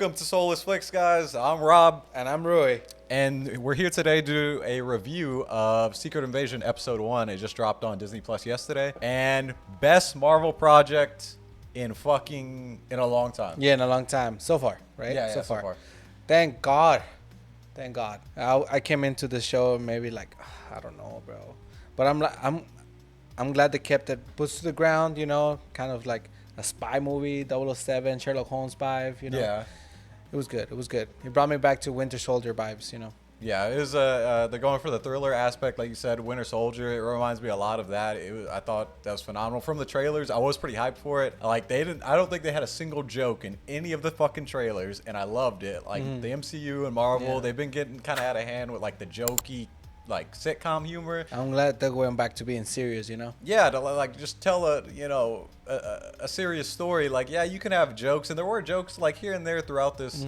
Welcome to Soulless Flicks, guys. I'm Rob, And I'm Rui. and we're here today to do a review of Secret Invasion Episode 1. It just dropped on Disney Plus yesterday. And best Marvel project in a long time. Yeah, in a long time. So far, right? Yeah, so far. Thank God. Thank God. I came into the show maybe like, I don't know, bro. But I'm glad they kept it boots to the ground, kind of like a spy movie, 007, Sherlock Holmes vibe, Yeah. It was good. It was good. It brought me back to Winter Soldier vibes, Yeah, it was. They're going for the thriller aspect, like you said. Winter Soldier. It reminds me a lot of that. I thought that was phenomenal from the trailers. I was pretty hyped for it. Like I don't think they had a single joke in any of the fucking trailers, and I loved it. Like the MCU and Marvel, they've been getting kind of out of hand with like the jokey, like sitcom humor. I'm glad they're going back to being serious, Yeah, to like just tell a serious story. Like, yeah, you can have jokes, and there were jokes like here and there throughout this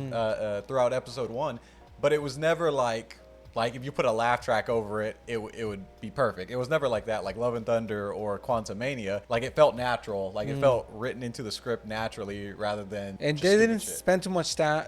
throughout episode 1, but it was never like if you put a laugh track over it, it would be perfect. It was never like that, like Love and Thunder or Quantumania. Like it felt natural, like it felt written into the script naturally rather than. And just they stupid didn't shit. spend too much time,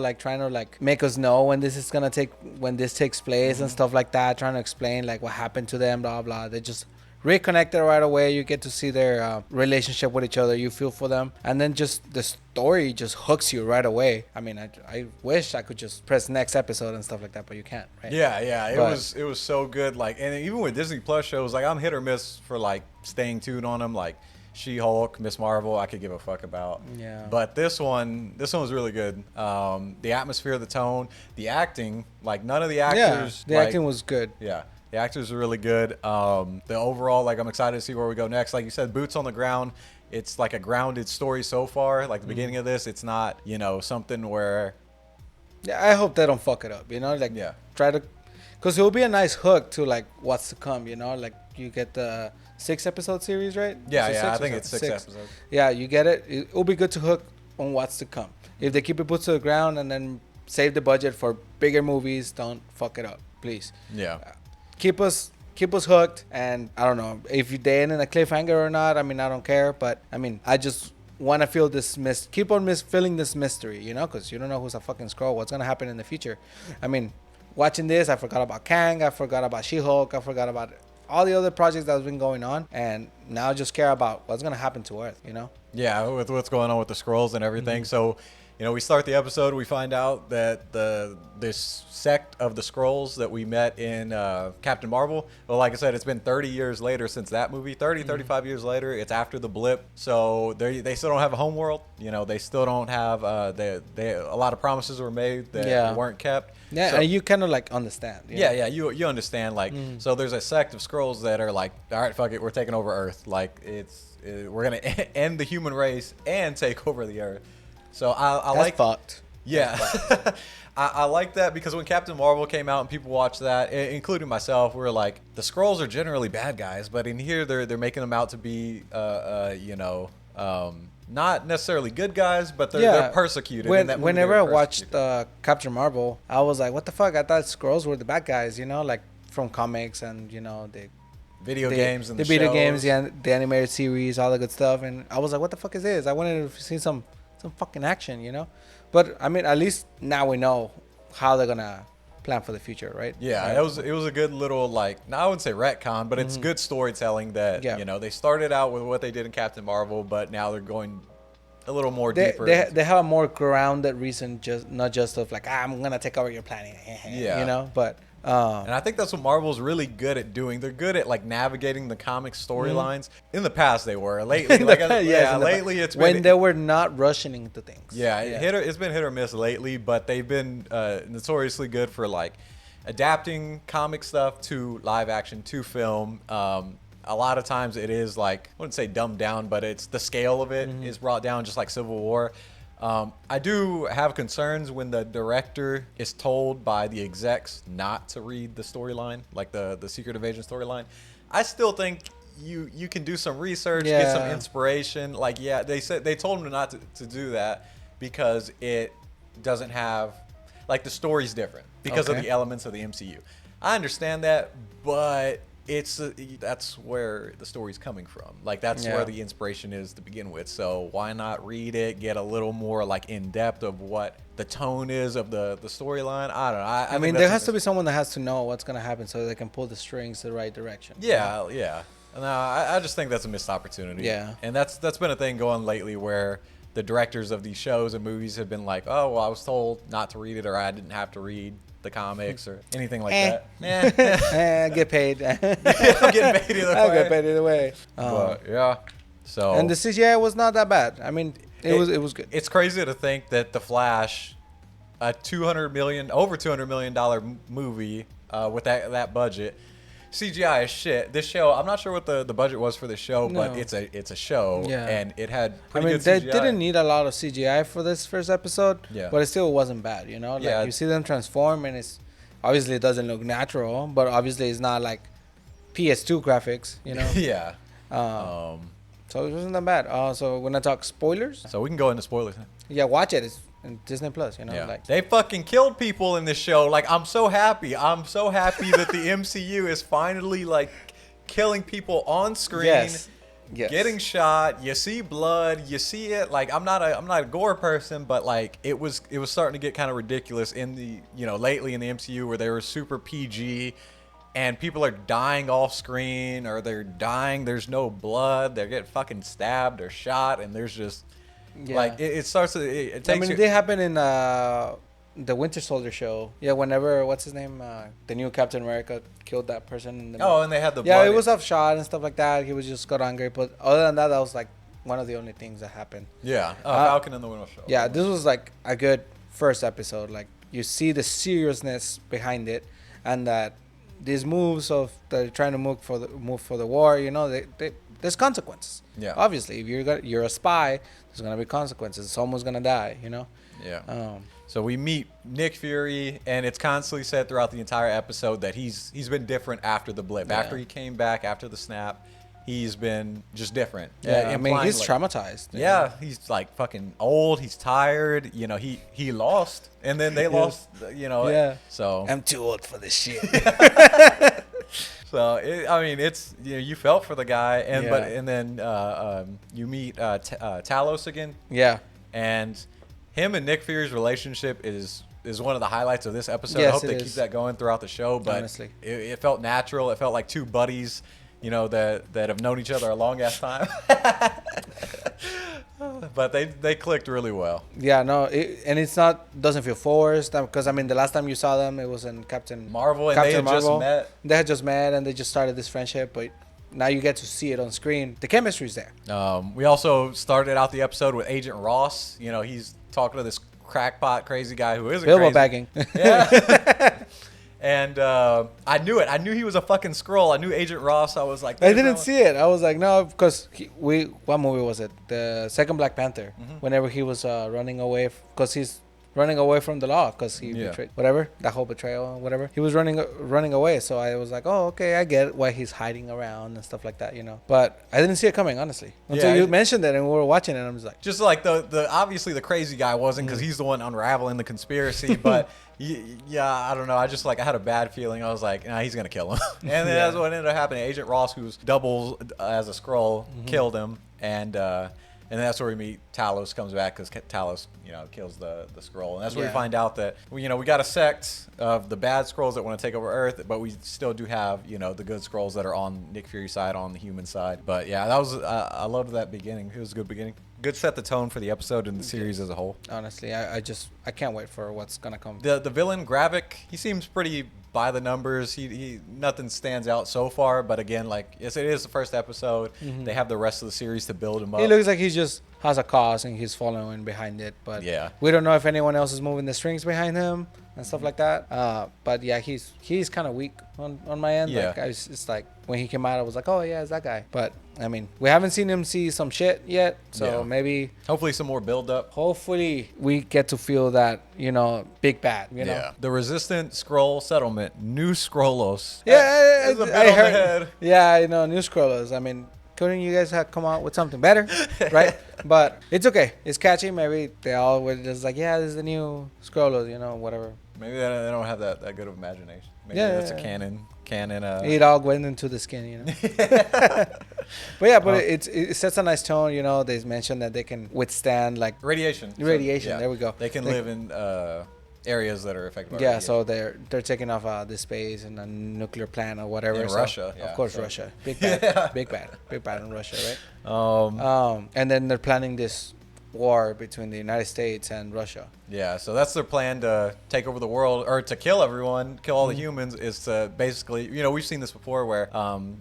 like trying to like make us know when this takes place and stuff like that, trying to explain like what happened to them, blah blah. They just reconnected right away. You get to see their relationship with each other. You feel for them, and then just the story just hooks you right away. I mean, I wish I could just press next episode and stuff like that, but you can't, right? Yeah, it But- was so good. Like, and even with Disney Plus shows, like I'm hit or miss for like staying tuned on them. Like She-Hulk, Miss Marvel, I could give a fuck about. Yeah. But this one was really good. The atmosphere, the tone, the acting. Like none of the actors. The like, acting was good. Yeah, the actors are really good. The overall, like I'm excited to see where we go next. Like you said, boots on the ground. It's like a grounded story so far. Like the beginning of this, it's not something where. Yeah, I hope they don't fuck it up. Like Yeah. try to, because it will be a nice hook to like what's to come. Like you get the 6-episode series, right? Yeah, Is it I six or think it's seven? six episodes. Yeah, you get it. It will be good to hook on what's to come. If they keep it put to the ground and then save the budget for bigger movies, don't fuck it up, please. Yeah. Keep us hooked. And I don't know if they end in a cliffhanger or not. I mean, I don't care, but I mean, I just want to feel this keep on feeling this mystery, because you don't know who's a fucking Skrull, what's gonna happen in the future. I mean, watching this, I forgot about Kang, I forgot about She-Hulk, I forgot about all the other projects that's been going on, and now I just care about what's gonna happen to Earth. Yeah, with what's going on with the scrolls and everything. So, we start the episode, we find out that this sect of the Skrulls that we met in Captain Marvel, well, like I said, it's been 30 years later since that movie. 35 years later. It's after the blip. So they still don't have a home world. They still don't have they a lot of promises were made that weren't kept. Yeah, So- and you kind of like understand. Yeah, you understand. Like, so there's a sect of Skrulls that are like, all right, fuck it, we're taking over Earth. Like, we're gonna end the human race and take over the Earth. So I That's like, fucked. yeah, I like that because when Captain Marvel came out and people watched that, including myself, we were like, the Skrulls are generally bad guys, but in here they're making them out to be, not necessarily good guys, but they're persecuted. In that movie, Whenever they I were watched persecuted. Captain Marvel, I was like, what the fuck? I thought Skrulls were the bad guys, like from comics and, video games and the video shows. games, the animated series, all the good stuff. And I was like, what the fuck is this? I wanted to see some fucking action, But, I mean, at least now we know how they're going to plan for the future, right? Yeah, Right. it was a good little I wouldn't say retcon, but it's good storytelling that they started out with what they did in Captain Marvel, but now they're going a little more deeper. They have a more grounded reason, not just of like, I'm gonna take over your planet, Yeah. But and I think that's what Marvel's really good at doing. They're good at like navigating the comic storylines. In the past, they were lately. Lately it's been when they were not rushing into things. Yeah, it's been hit or miss lately, but they've been notoriously good for like adapting comic stuff to live action, to film. A lot of times it is like, I wouldn't say dumbed down, but it's the scale of it is brought down, just like Civil War. I do have concerns when the director is told by the execs not to read the storyline, like the Secret Invasion storyline. I still think you can do some research, get some inspiration. Like, they told him not to do that because it doesn't have, like, the story's different because of the elements of the MCU. I understand that, but it's that's where the story's coming from. Like that's Yeah. where the inspiration is to begin with. So why not read it, get a little more like in depth of what the tone is of the storyline? I don't know. I I mean, there has to be someone that has to know what's gonna happen so they can pull the strings the right direction. Yeah, yeah. No, I just think that's a missed opportunity. Yeah. And that's been a thing going lately where the directors of these shows and movies have been like, oh, well, I was told not to read it, or I didn't have to read the comics or anything like that. Get paid. I'm getting paid either I'll way. get paid either way. But, yeah. So And the CGI was not that bad. I mean, it was good. It's crazy to think that The Flash, a over $200 million movie with that budget, CGI is shit. This show, I'm not sure what the budget was for this show, but No. it's a show, Yeah. and it had I pretty mean, good they CGI. didn't need a lot of CGI for this first episode, Yeah. but it still wasn't bad, you know? Like, Yeah. you see them transform, and it's obviously it doesn't look natural, but obviously it's not like PS2 graphics, you know? Yeah. So it wasn't that bad. So we're gonna talk spoilers. So we can go into spoilers. Yeah, watch it. It's in Disney Plus, you know? Yeah. Like, They fucking killed people in this show. Like, I'm so happy. I'm so happy that the MCU is finally like killing people on screen. yes. Getting shot, you see blood, you see it. Like I'm not a gore person, but like it was starting to get kind of ridiculous in the lately in the MCU where they were super PG, and people are dying off screen or they're dying. There's no blood. They're getting fucking stabbed or shot, and there's just like it starts to. It takes. I mean, you, they happen in the Winter Soldier show. Yeah, whenever what's his name, the new Captain America killed that person. In the and they had the yeah, blood. it was off shot and stuff like that. He was just got angry, but other than that, that was like one of the only things that happened. Yeah, Falcon and the Winter Soldier. Yeah, this was like a good first episode. Like you see the seriousness behind it, and that these moves of they're trying to move for the war. You know, there's consequences. Yeah. Obviously, if you're a spy, there's gonna be consequences. Someone's gonna die. You know. Yeah. So we meet Nick Fury, and it's constantly said throughout the entire episode that he's been different after the blip. Yeah. After he came back, after the snap, he's been just different. Yeah, I mean, implying, he's like, traumatized. you Yeah, know? he's like fucking old. He's tired. He lost, and then they lost. Yeah. So I'm too old for this shit. it's you felt for the guy, and Yeah. then you meet Talos again. Yeah. And him and Nick Fury's relationship is one of the highlights of this episode. I Yes, hope it they is. keep that going throughout the show. But Honestly. it felt natural. It felt like two buddies, that have known each other a long ass time. But they clicked really well. Yeah, no, and it's doesn't feel forced because I mean the last time you saw them it was in Captain Marvel, and they had just met. They had just met and they just started this friendship, but now you get to see it on screen. The chemistry's there. We also started out the episode with Agent Ross. He's talking to this crackpot crazy guy who isn't Bilbo crazy. bagging. Yeah. And I knew it. I knew he was a fucking Skrull. I knew Agent Ross. I was like, I "There's didn't no-" see it. I was like, no, because what movie was it? The second Black Panther. Mm-hmm. Whenever he was running away, because he's running away from the law, because he Yeah. betrayed whatever that whole betrayal, whatever. He was running away. So I was like, oh, okay, I get why he's hiding around and stuff like that, But I didn't see it coming, honestly, until Yeah, you mentioned it and we were watching it. And I was like, Just like the obviously the crazy guy wasn't, because he's the one unraveling the conspiracy. But yeah, I don't know. I had a bad feeling. I was like, nah, he's gonna kill him. And then that's what ended up happening. Agent Ross, who's doubles as a Skrull, killed him, and that's where we meet Talos. Comes back because Talos, kills the Skrull, and that's where we Yeah. find out that we got a sect of the bad Skrulls that want to take over Earth, but we still do have the good Skrulls that are on Nick Fury's side, on the human side. But yeah, that was I loved that beginning. It was a good beginning. Good set the tone for the episode and the series as a whole. honestly, I can't wait for what's gonna come. The villain Gravik, he seems pretty by the numbers. He nothing stands out so far, but again, like yes, it is the first episode. They have the rest of the series to build him up. He looks like he just has a cause and he's following behind it, but Yeah. we don't know if anyone else is moving the strings behind him and stuff like that. But yeah, he's kind of weak on my end. Yeah. Like it's like when he came out, I was like, oh yeah, it's that guy. But I mean, we haven't seen him see some shit yet, so Yeah. maybe. Hopefully some more build up. Hopefully, we get to feel that, big bad, Yeah. The resistant Skrull settlement, New Skrullos. Yeah, Is a bit I on the heard. head. Yeah, New Scrollers. I mean, couldn't you guys have come out with something better, right? But it's okay. It's catchy. Maybe they all were just like, yeah, this is the new Skrulls, you know, whatever. Maybe they don't have that good of imagination. Maybe Yeah, that's yeah, a yeah. canon. It all went into the skin, you know. But yeah, but it sets a nice tone, you know. They mentioned that they can withstand like Radiation. radiation. So, yeah. There we go. They can live in areas that are affected by Yeah, radiation. so they're taking off the space and a nuclear plant or whatever. In so, Russia, yeah, of course, so- Russia, big bad, Yeah. big bad in Russia, right? Um, And then they're planning this war between the United States and Russia. yeah, so that's their plan to take over the world or to kill everyone, kill all the humans. Is to basically, you know, we've seen this before where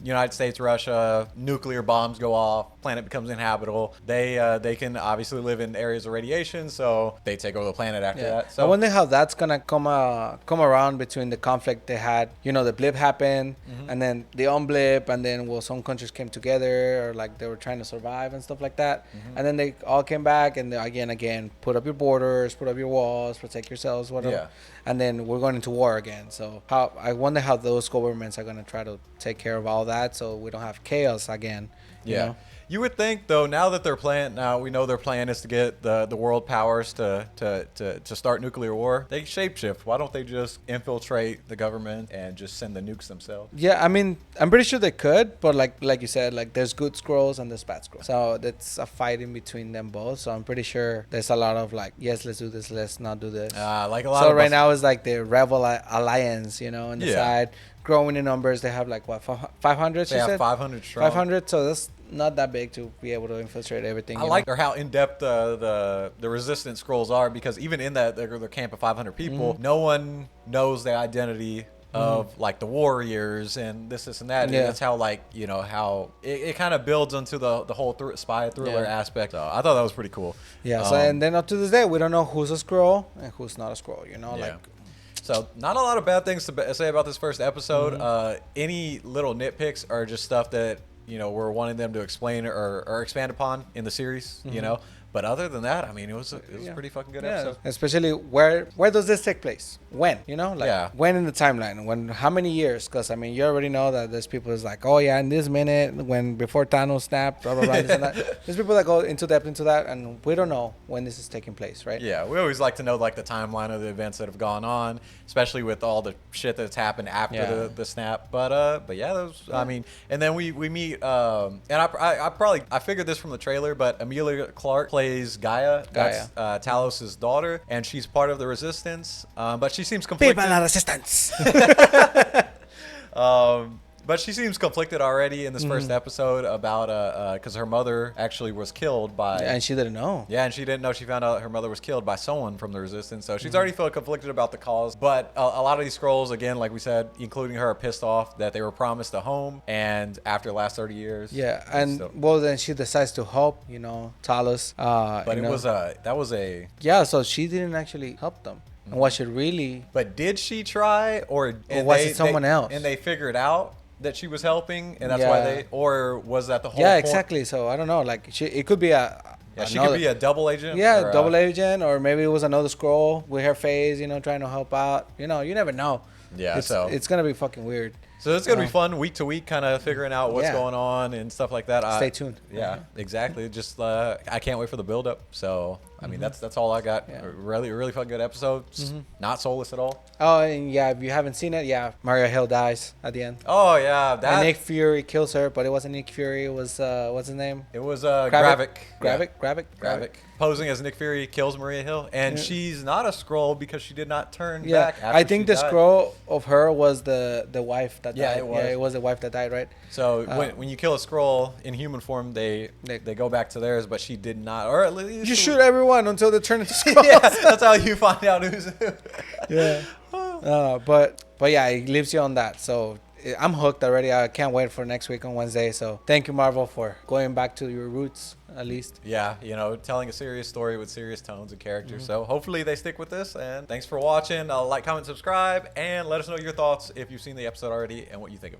United States, Russia, nuclear bombs go off, planet becomes inhabitable. They can obviously live in areas of radiation, so they take over the planet after Yeah. that. I So wonder how that's gonna come around between the conflict they had. You know, the blip happened, and then the unblip, and then some countries came together, or like they were trying to survive and stuff like that, and then they all came back, and they, again, put up your borders, put up your walls, protect yourselves, whatever, Yeah. and then we're going into war again. So I wonder how those governments are gonna try to take care of all that, so we don't have chaos again. You yeah. know? You would think though, now that we know their plan is to get the world powers to start nuclear war. They shapeshift. Why don't they just infiltrate the government and just send the nukes themselves? Yeah, I mean, I'm pretty sure they could, but like you said, like there's good scrolls and there's bad scrolls. So that's a fight in between them both. So I'm pretty sure there's a lot of like, yes, let's do this, let's not do this. Like a lot So of right us- now it's like the Rebel Alliance, you know, on the Yeah. side, growing in numbers. They have like what 500? they You have said 500 strong. 500. So that's not that big to be able to infiltrate everything. I you like know? how in depth the resistance scrolls are, because even in that their camp of 500 people, Mm-hmm. no one knows the identity of like the warriors and this and that. Yeah. And that's how, like, you know, how it kind of builds into the whole spy thriller Yeah. aspect. So I thought that was pretty cool. Yeah. So Um, and then up to this day, we don't know who's a scroll and who's not a scroll. You know, Yeah. like. So not a lot of bad things to say about this first episode. Mm-hmm. Any little nitpicks are just stuff that, you know, we're wanting them to explain or expand upon in the series, you know. But other than that, I mean, it was a Yeah. pretty fucking good Yeah, episode. especially where does this take place? When, you know, like Yeah. when in the timeline? When how many years? Because I mean, you already know that there's people who's like, oh yeah, in this minute when before Thanos snapped, blah blah blah, this and that. There's people that go into depth into that, and we don't know when this is taking place, right? Yeah, we always like to know like the timeline of the events that have gone on, especially with all the shit that's happened after Yeah. the snap. But yeah, those. I mean, and then we meet and I figured this from the trailer, but Emilia Clarke plays Gaia. That's Talos's daughter, and she's part of the Resistance. But she seems conflicted. Viva la resistance. But she seems conflicted already in this first episode about because her mother actually was killed by. And she didn't know. Yeah, and she didn't know. She found out her mother was killed by someone from the Resistance. So she's already felt conflicted about the cause. But a lot of these scrolls, again, like we said, including her, are pissed off that they were promised a home. And after the last 30 years. Yeah, and So- well, then she decides to help, you know, Talos. but you it know. was that was a. Yeah, so she didn't actually help them. And what she really. But did she try, or and was it someone else? And they figured out that she was helping, and that's why Yeah. they, or was that the whole? Yeah, point? exactly. So I don't know. Like it could be a. Yeah, she another- could be a double agent. Yeah, or, double agent, or maybe it was another scroll with her face, you know, trying to help out. You know, you never know. Yeah, it's, so- it's gonna be fucking weird. So it's gonna be fun week to week, kind of figuring out what's Yeah. going on and stuff like that. Stay tuned. Yeah, exactly. Just I can't wait for the build up. So I mean, that's all I got. Yeah. A really fucking good episode. Not soulless at all. Oh, and yeah, if you haven't seen it, yeah, Maria Hill dies at the end. Oh yeah, And that Nick Fury kills her, but it wasn't Nick Fury. It was what's his name? it was Gravik. Gravik. Posing as Nick Fury kills Maria Hill, and Yeah. she's not a Skrull because she did not turn Yeah, back. After I think she the died. scroll of her was the wife that Yeah, died. it was. Yeah, it was the wife that died, right? So when you kill a Skrull in human form, they go back to theirs, but she did not, or at least You shoot everyone until they turn into scrolls. yeah, that's how you find out who's who. Yeah. But yeah, it leaves you on that. So I'm hooked already. I can't wait for next week on Wednesday. So thank you, Marvel, for going back to your roots at least. Yeah, you know, telling a serious story with serious tones and characters. So hopefully they stick with this. And thanks for watching. Like, comment, subscribe, and let us know your thoughts if you've seen the episode already and what you think of it.